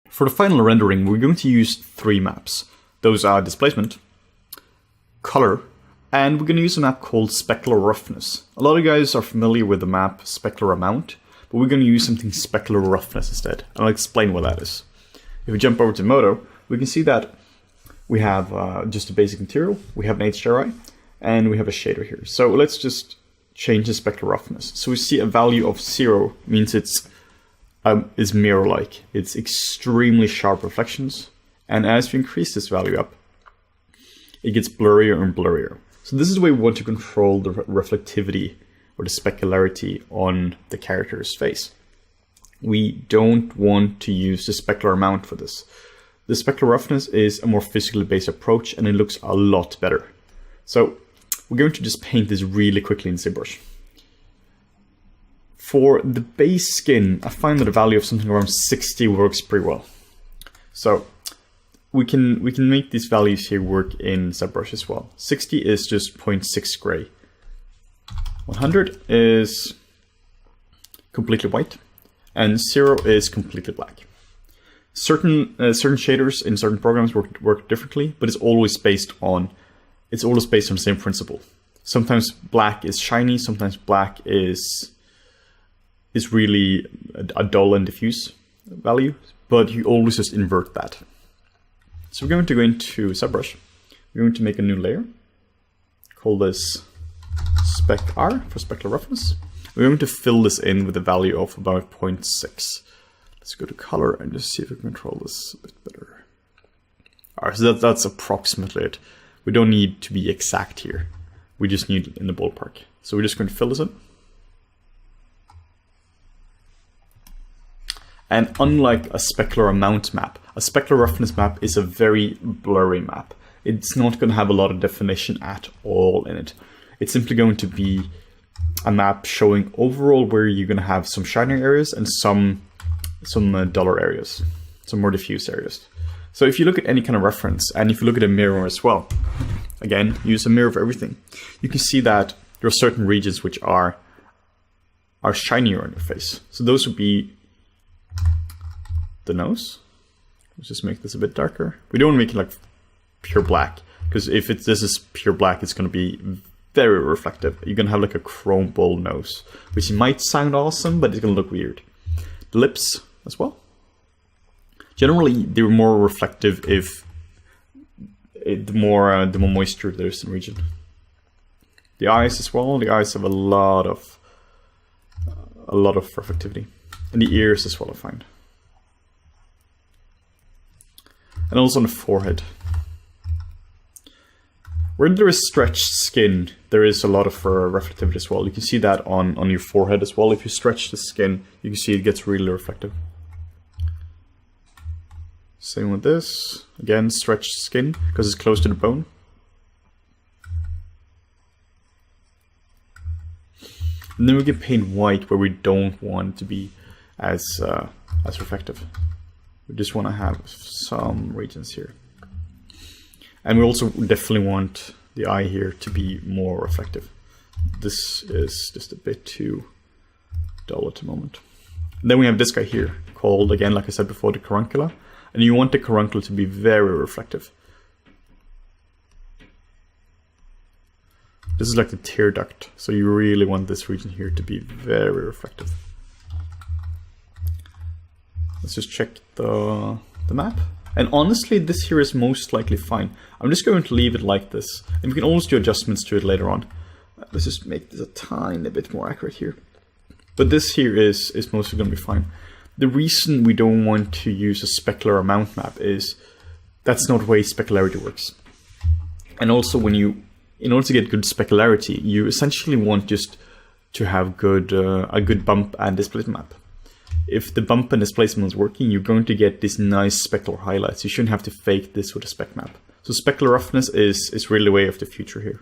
For the final rendering, we're going to use 3 maps. Those are displacement, color, and we're going to use a map called specularRoughness. A lot of you guys are familiar with the map specularAmount, but we're going to use something specularRoughness instead. And I'll explain what that is. If we jump over to Modo, we can see that we have just a basic material, we have an HDRI, and we have a shader here. So let's just change the specularRoughness. So we see a value of 0 means it's is mirror-like. It's extremely sharp reflections, and as we increase this value up, it gets blurrier and blurrier. So this is the way we want to control the reflectivity or the specularity on the character's face. We don't want to use the specularAmount for this. The specularRoughness is a more physically based approach, and it looks a lot better. So we're going to just paint this really quickly in ZBrush. For the base skin, I find that a value of something around 60 works pretty well. So we can make these values here work in ZBrush as well. 60 is just 0.6 gray. 100 is completely white, and 0 is completely black. Certain shaders in certain programs work differently, but it's always based on the same principle. Sometimes black is shiny, sometimes black is really a dull and diffuse value, but you always just invert that. So we're going to go into ZBrush. We're going to make a new layer. Call this spec R for specularRoughness. We're going to fill this in with a value of about 0.6. Let's go to color and just see if we can control this a bit better. All right, so that's approximately it. We don't need to be exact here. We just need in the ballpark. So we're just going to fill this in. And unlike a specularAmount map, a specularRoughness map is a very blurry map. It's not going to have a lot of definition at all in it. It's simply going to be a map showing overall where you're going to have some shinier areas and some duller areas, some more diffuse areas. So if you look at any kind of reference, and if you look at a mirror as well, again, use a mirror for everything, you can see that there are certain regions which are shinier on your face. So those would be the nose. Let's just make this a bit darker. We don't want to make it like pure black, because if this is pure black, it's going to be very reflective. You're going to have like a chrome bowl nose, which might sound awesome, but it's going to look weird. The lips as well. Generally, they're more reflective if the more moisture there is in the region. The eyes as well. The eyes have a lot of reflectivity, and the ears as well, I find. And also on the forehead. Where there is stretched skin, there is a lot of reflectivity as well. You can see that on your forehead as well. If you stretch the skin, you can see it gets really reflective. Same with this. Again, stretched skin, because it's close to the bone. And then we can paint white where we don't want to be as reflective. We just want to have some regions here. And we also definitely want the eye here to be more reflective. This is just a bit too dull at the moment. And then we have this guy here, called, again, like I said before, the caruncula. And you want the caruncula to be very reflective. This is like the tear duct, so you really want this region here to be very reflective. Let's just check the map. And honestly, this here is most likely fine. I'm just going to leave it like this. And we can always do adjustments to it later on. Let's just make this a tiny bit more accurate here. But this here is mostly going to be fine. The reason we don't want to use a specularAmount map is that's not the way specularity works. And also in order to get good specularity, you essentially want just to have a good bump and displacement map. If the bump and displacement is working, you're going to get these nice specular highlights. You shouldn't have to fake this with a spec map. So specularRoughness is really the way of the future here.